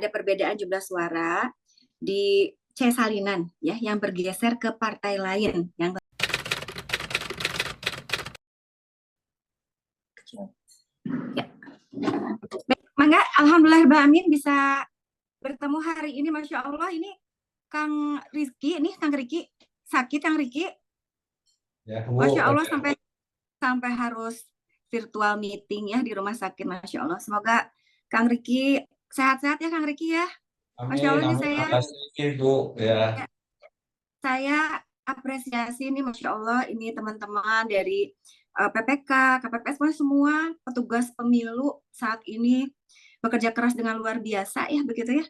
ada perbedaan jumlah suara di C salinan ya yang bergeser ke partai lain yang kecil. Ya. Baik, Mangga, alhamdulillah Mbak Amin bisa bertemu hari ini, Masya Allah. Ini Kang Rizky, ini Kang Riki sakit, Kang Riki. Ya, Masya Bu. Allah sampai harus virtual meeting ya di rumah sakit, Masya Allah. Semoga Kang Riki sehat-sehat ya, Kang Riki ya. Masya Amin, Allah nih amin. saya Makasih, Bu. Ya. ya, saya apresiasi nih, Masya Allah, ini teman-teman dari PPK, KPPS, semua petugas pemilu saat ini bekerja keras dengan luar biasa ya, begitu ya.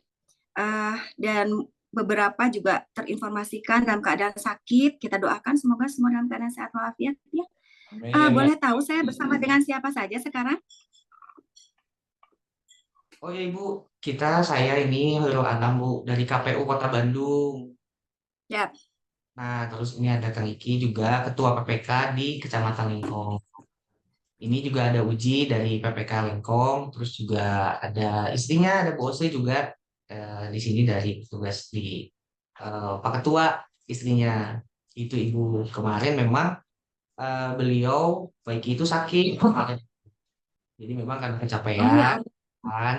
Dan beberapa juga terinformasikan dalam keadaan sakit. Kita doakan semoga semua dalam keadaan sehat walafiat ya. Amin. Boleh tahu saya bersama dengan siapa saja sekarang? Oh ya Ibu, saya ini Hairul Anam Bu dari KPU Kota Bandung. Ya, Nah, terus ini ada Kang Iki juga Ketua PPK di Kecamatan Lengkong. Ini juga ada Uji dari PPK Lengkong, terus juga ada istrinya, ada Bu Osri juga di sini dari petugas di Pak Ketua istrinya. Itu Ibu kemarin memang beliau baik itu sakit, jadi memang karena oh ya kecapean. Allah. Kan.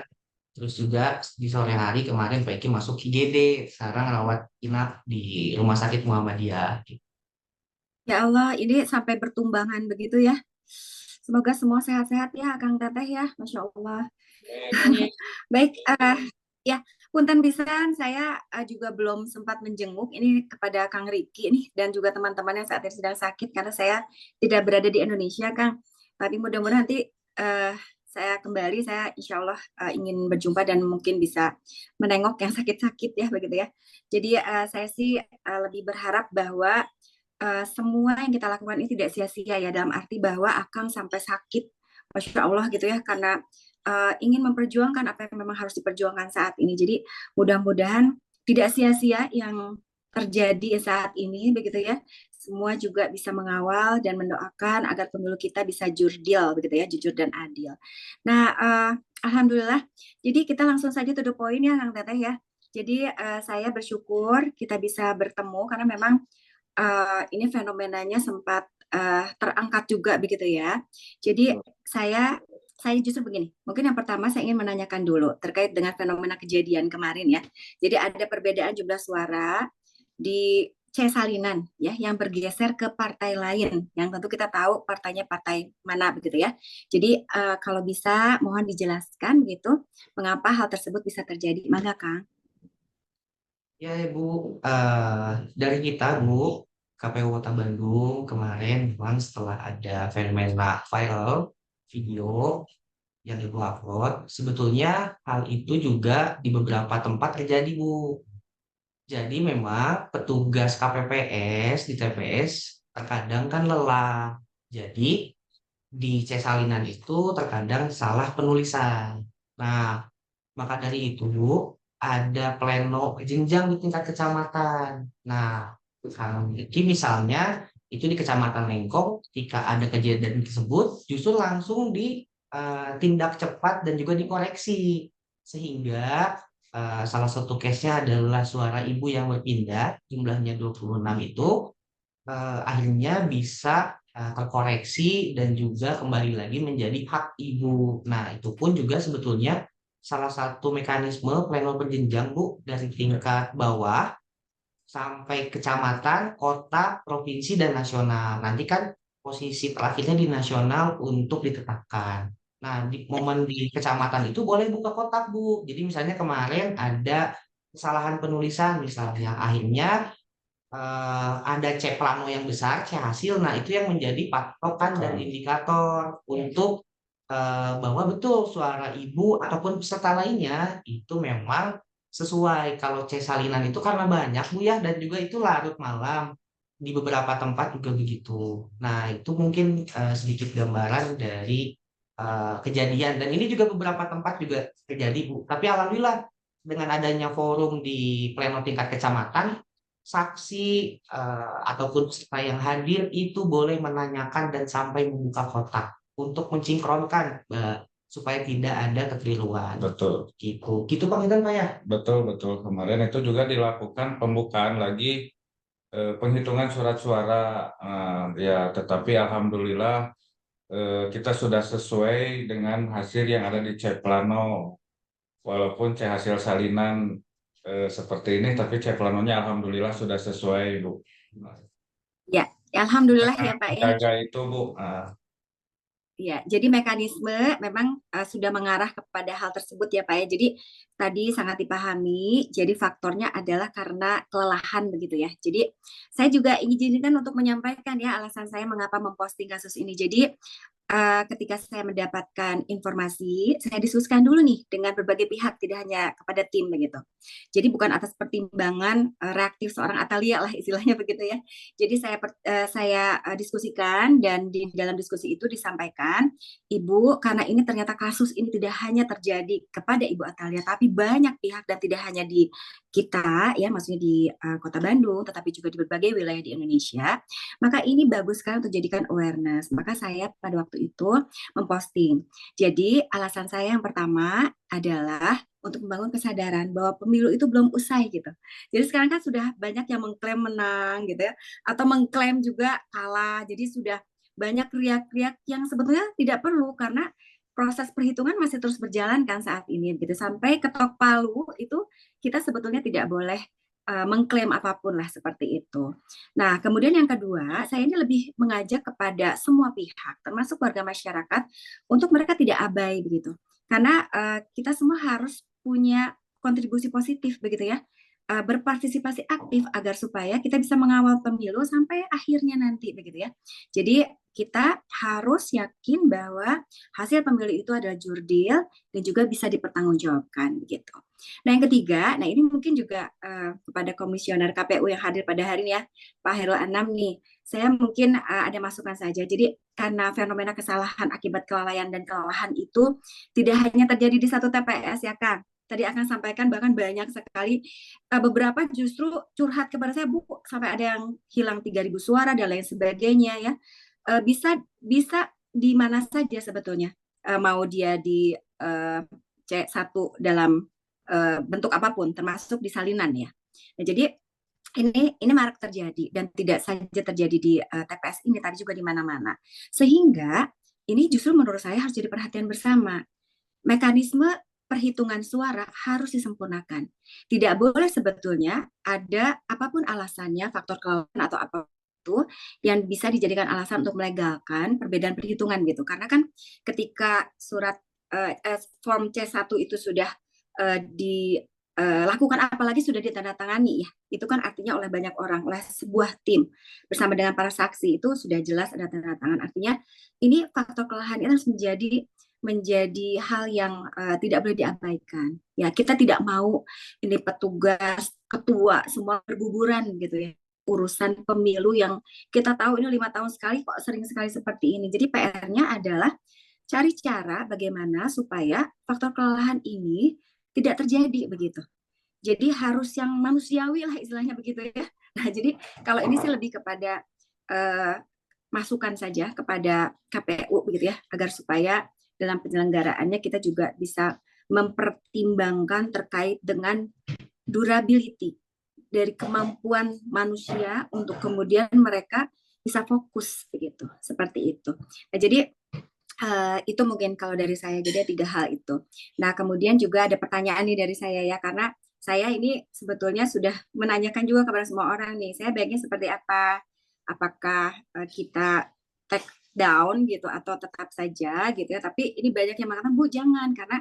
Terus juga di sore hari kemarin Pak Iki masuk IGD, sekarang rawat inap di Rumah Sakit Muhammadiyah. Ya Allah, ini sampai bertumbangan begitu ya. Semoga semua sehat-sehat ya, Kang Teteh ya, Masya Allah. Baik, ya, punten pisan saya juga belum sempat menjenguk ini kepada Kang Riki nih dan juga teman-teman yang saat ini sedang sakit karena saya tidak berada di Indonesia, Kang. Tapi mudah-mudahan nanti saya kembali, saya insya Allah ingin berjumpa dan mungkin bisa menengok yang sakit-sakit ya, begitu ya. Jadi saya sih lebih berharap bahwa semua yang kita lakukan ini tidak sia-sia ya, dalam arti bahwa Akang sampai sakit, Masya Allah gitu ya, karena ingin memperjuangkan apa yang memang harus diperjuangkan saat ini. Jadi mudah-mudahan tidak sia-sia yang terjadi saat ini begitu ya. Semua juga bisa mengawal dan mendoakan agar pemilu kita bisa jurdil begitu ya, jujur dan adil. Nah, alhamdulillah. Jadi kita langsung saja to the point ya, Kang Teteh ya. Jadi saya bersyukur kita bisa bertemu karena memang ini fenomenanya sempat terangkat juga begitu ya. Jadi saya justru begini, mungkin yang pertama saya ingin menanyakan dulu terkait dengan fenomena kejadian kemarin ya. Jadi ada perbedaan jumlah suara di C salinan ya yang bergeser ke partai lain yang tentu kita tahu partainya partai mana begitu ya. Jadi kalau bisa mohon dijelaskan gitu mengapa hal tersebut bisa terjadi. Mangga Kang. Ya Ibu, dari kita Bu, KPU Kota Bandung kemarin memang setelah ada fenomena viral video yang Ibu upload, sebetulnya hal itu juga di beberapa tempat terjadi Bu. Jadi memang petugas KPPS di TPS terkadang kan lelah. Jadi di C salinan itu terkadang salah penulisan. Nah, maka dari itu ada pleno jenjang di tingkat kecamatan. Nah, jadi misalnya itu di Kecamatan Lengkong, jika ada kejadian tersebut, justru langsung ditindak cepat dan juga dikoreksi. Sehingga salah satu case-nya adalah suara ibu yang berpindah, jumlahnya 26 itu, akhirnya bisa terkoreksi dan juga kembali lagi menjadi hak ibu. Nah, itu pun juga sebetulnya salah satu mekanisme pleno berjenjang Bu dari tingkat bawah sampai kecamatan, kota, provinsi dan nasional. Nanti kan posisi terakhirnya di nasional untuk ditetapkan. Nah, di momen di kecamatan itu boleh buka kotak Bu. Jadi misalnya kemarin ada kesalahan penulisan misalnya, akhirnya ada C plano yang besar, C hasil. Nah, itu yang menjadi patokan dan indikator untuk bahwa betul suara ibu ataupun peserta lainnya itu memang sesuai. Kalau C salinan itu karena banyak Bu ya, dan juga itu larut malam di beberapa tempat juga begitu. Nah, itu mungkin sedikit gambaran dari kejadian, dan ini juga beberapa tempat juga terjadi Bu. Tapi alhamdulillah dengan adanya forum di pleno tingkat kecamatan, saksi ataupun peserta yang hadir itu boleh menanyakan dan sampai membuka kotak untuk mensinkronkan supaya tidak ada kekeliruan. Betul. Gitu Pak Intan Pak ya. Betul, betul. Kemarin itu juga dilakukan pembukaan lagi penghitungan surat suara. Ya, tetapi alhamdulillah kita sudah sesuai dengan hasil yang ada di C Plano. Walaupun C hasil salinan seperti ini, tapi C Planonya alhamdulillah sudah sesuai, Bu. Ya, alhamdulillah ya Pak ya. Jaga itu, Bu. Ya, jadi mekanisme memang sudah mengarah kepada hal tersebut ya Pak ya. Jadi tadi sangat dipahami. Jadi faktornya adalah karena kelelahan begitu ya. Jadi saya juga izinkan untuk menyampaikan ya alasan saya mengapa memposting kasus ini. Jadi ketika saya mendapatkan informasi, saya diskusikan dulu nih dengan berbagai pihak, tidak hanya kepada tim begitu. Jadi bukan atas pertimbangan reaktif seorang Atalia lah istilahnya begitu ya. Jadi saya diskusikan dan di dalam diskusi itu disampaikan, Ibu, karena ini ternyata kasus ini tidak hanya terjadi kepada Ibu Atalia, tapi banyak pihak dan tidak hanya di kita ya, maksudnya di Kota Bandung, tetapi juga di berbagai wilayah di Indonesia. Maka ini bagus sekali untuk jadikan awareness. Maka saya pada waktu itu memposting. Jadi alasan saya yang pertama adalah untuk membangun kesadaran bahwa pemilu itu belum usai gitu. Jadi sekarang kan sudah banyak yang mengklaim menang gitu ya, atau mengklaim juga kalah. Jadi sudah banyak riak-riak yang sebetulnya tidak perlu karena proses perhitungan masih terus berjalan kan saat ini gitu. Sampai ketok palu itu kita sebetulnya tidak boleh mengklaim apapun lah seperti itu. Nah, kemudian yang kedua, saya ini lebih mengajak kepada semua pihak, termasuk warga masyarakat, untuk mereka tidak abai begitu. Karena kita semua harus punya kontribusi positif begitu ya, berpartisipasi aktif agar supaya kita bisa mengawal pemilu sampai akhirnya nanti begitu ya. Jadi kita harus yakin bahwa hasil pemilu itu adalah jurdil dan juga bisa dipertanggungjawabkan begitu. Nah yang ketiga, nah ini mungkin juga kepada komisioner KPU yang hadir pada hari ini ya, Pak Hairul Anam nih, saya mungkin ada masukan saja. Jadi karena fenomena kesalahan akibat kelalaian dan kelelahan itu tidak hanya terjadi di satu TPS ya Kang. Tadi akan sampaikan bahkan banyak sekali beberapa justru curhat kepada saya, Bu, sampai ada yang hilang 3.000 suara dan lain sebagainya ya. Bisa di mana saja sebetulnya, mau dia di C1 dalam bentuk apapun, termasuk di salinan ya. Nah, jadi ini marak terjadi dan tidak saja terjadi di TPS ini, tapi juga di mana-mana. Sehingga ini justru menurut saya harus jadi perhatian bersama. Mekanisme perhitungan suara harus disempurnakan. Tidak boleh sebetulnya ada apapun alasannya, faktor kelelahan atau apa itu yang bisa dijadikan alasan untuk melegalkan perbedaan perhitungan gitu. Karena kan ketika surat form C1 itu sudah dilakukan, apalagi sudah ditandatangani ya, itu kan artinya oleh banyak orang, oleh sebuah tim bersama dengan para saksi, itu sudah jelas ada tanda tangan. Artinya ini faktor kelelahan itu harus menjadi hal yang tidak boleh diabaikan. Ya, kita tidak mau ini petugas, ketua semua berguguran gitu ya. Urusan pemilu yang kita tahu ini 5 tahun sekali kok sering sekali seperti ini. Jadi PR-nya adalah cari cara bagaimana supaya faktor kelelahan ini tidak terjadi begitu. Jadi harus yang manusiawi lah istilahnya begitu ya. Nah, jadi kalau ini sih lebih kepada masukan saja kepada KPU begitu ya, agar supaya dalam penyelenggaraannya kita juga bisa mempertimbangkan terkait dengan durability dari kemampuan manusia untuk kemudian mereka bisa fokus begitu, seperti itu. Nah, jadi itu mungkin kalau dari saya, jadi 3 hal itu. Nah, kemudian juga ada pertanyaan nih dari saya ya, karena saya ini sebetulnya sudah menanyakan juga kepada semua orang nih, saya baiknya seperti apa? Apakah kita take down gitu atau tetap saja gitu ya? Tapi ini banyak yang mengatakan, Bu jangan, karena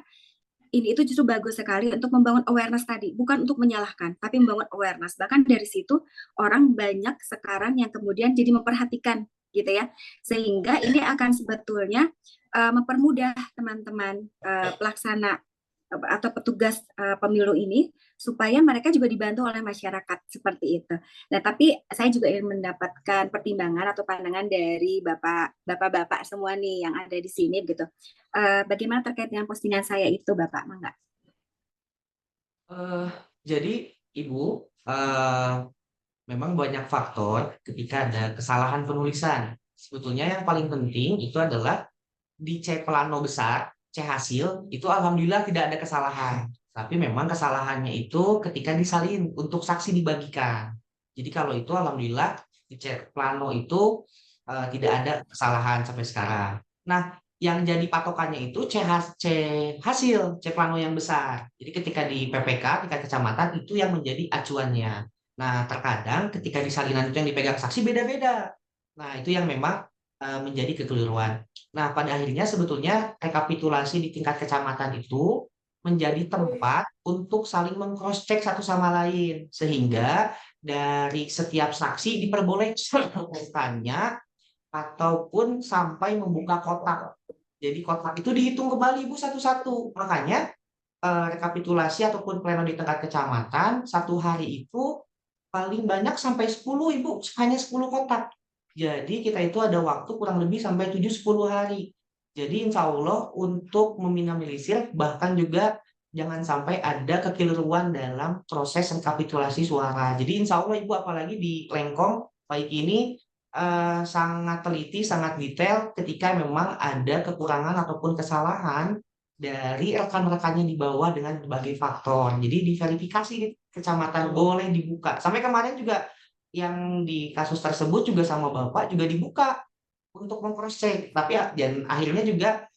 ini itu justru bagus sekali untuk membangun awareness tadi, bukan untuk menyalahkan, tapi membangun awareness. Bahkan dari situ orang banyak sekarang yang kemudian jadi memperhatikan gitu ya, sehingga ini akan sebetulnya mempermudah teman-teman pelaksana atau petugas pemilu ini supaya mereka juga dibantu oleh masyarakat seperti itu. Nah, tapi saya juga ingin mendapatkan pertimbangan atau pandangan dari bapak-bapak semua nih yang ada di sini gitu. Bagaimana terkait dengan postingan saya itu, Bapak? Mangga. Jadi Ibu, memang banyak faktor ketika ada kesalahan penulisan. Sebetulnya yang paling penting itu adalah di C Plano besar C hasil itu alhamdulillah tidak ada kesalahan. Tapi memang kesalahannya itu ketika disalin untuk saksi dibagikan. Jadi kalau itu alhamdulillah di C plano itu tidak ada kesalahan sampai sekarang. Nah, yang jadi patokannya itu C hasil C plano yang besar. Jadi ketika di PPK tingkat kecamatan itu yang menjadi acuannya. Nah, terkadang ketika di salinan itu yang dipegang saksi beda-beda. Nah, itu yang memang menjadi kekeliruan. Nah, pada akhirnya sebetulnya rekapitulasi di tingkat kecamatan itu menjadi tempat untuk saling meng-cross-check satu sama lain. Sehingga dari setiap saksi diperbolehkan bertanya ataupun sampai membuka kotak. Jadi kotak itu dihitung kembali Ibu satu-satu. Makanya rekapitulasi ataupun pleno di tingkat kecamatan satu hari itu paling banyak sampai 10 Ibu, hanya 10 kotak. Jadi kita itu ada waktu kurang lebih sampai 7-10 hari. Jadi insya Allah untuk meminimalisir bahkan juga jangan sampai ada kekeliruan dalam proses rekapitulasi suara. Jadi insya Allah Ibu apalagi di Lengkong baik ini sangat teliti, sangat detail ketika memang ada kekurangan ataupun kesalahan dari rekan-rekannya di bawah dengan berbagai faktor. Jadi diverifikasi di kecamatan boleh dibuka. Sampai kemarin juga yang di kasus tersebut juga sama Bapak juga dibuka untuk meng-cross check. Tapi dan akhirnya juga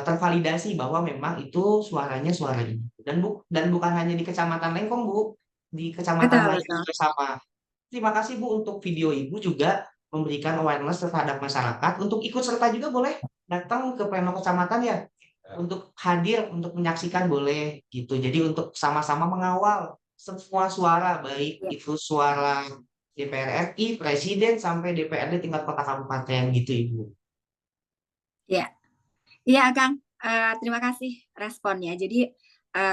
tervalidasi bahwa memang itu suaranya suara Ibu. Dan bukan hanya di Kecamatan Lengkong, Bu. Di kecamatan Betul, lain betul. juga sama. Terima kasih Bu untuk video Ibu juga memberikan awareness terhadap masyarakat. Untuk ikut serta juga boleh datang ke pleno kecamatan ya. Untuk hadir, untuk menyaksikan boleh gitu. Jadi untuk sama-sama mengawal semua suara, baik Ya, itu suara DPR RI, Presiden, sampai DPRD tingkat kota kabupaten gitu Ibu. ya. Iya, Kang. Terima kasih responnya. Jadi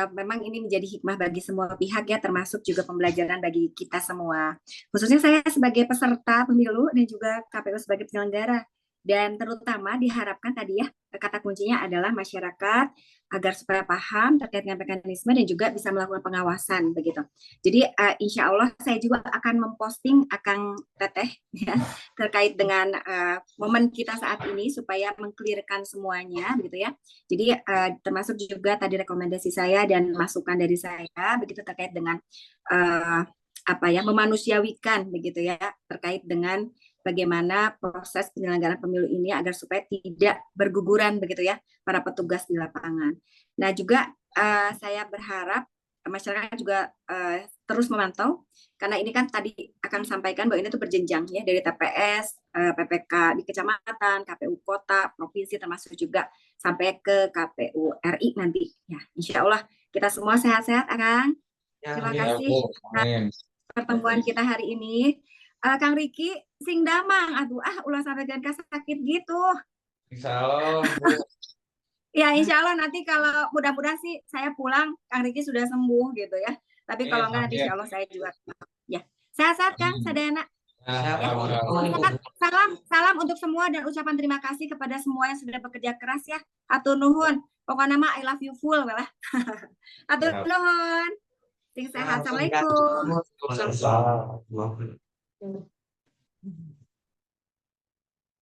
memang ini menjadi hikmah bagi semua pihak ya, termasuk juga pembelajaran bagi kita semua. Khususnya saya sebagai peserta pemilu dan juga KPU sebagai penyelenggara. Dan terutama diharapkan tadi ya, kata kuncinya adalah masyarakat agar supaya paham terkait dengan mekanisme dan juga bisa melakukan pengawasan begitu. Jadi insya Allah saya juga akan memposting Akang Teteh ya, terkait dengan momen kita saat ini supaya mengklirkan semuanya gitu ya. Jadi termasuk juga tadi rekomendasi saya dan masukan dari saya begitu terkait dengan apa ya, memanusiawikan begitu ya terkait dengan bagaimana proses penyelenggaraan pemilu ini agar supaya tidak berguguran begitu ya para petugas di lapangan. Nah juga saya berharap masyarakat juga terus memantau karena ini kan tadi akan sampaikan bahwa ini tuh berjenjang ya dari TPS, PPK di kecamatan, KPU kota, provinsi termasuk juga sampai ke KPU RI nanti. Ya, insya Allah kita semua sehat-sehat, Akang. Ya, Terima amin. Ya, kasih Bu. Amin. pertemuan kita hari ini. Kang Riki, sing damang, aduh ulah sampai jangan sakit gitu. Insya Allah, Bu. Ya, insya Allah nanti kalau mudah-mudahan sih saya pulang, Kang Riki sudah sembuh gitu ya. Tapi Amin, kalau enggak nanti insya amin. Allah saya juga. Ya, sehat-sehat Kang, Amin. Sadayana. Siap, Ya, Ibu. salam untuk semua dan ucapan terima kasih kepada semua yang sudah bekerja keras ya. Atur nuhun. Pokoknya mah I love you full lah. Atur Ya. nuhun. Sing sehat. Assalamualaikum. Waalaikumsalam.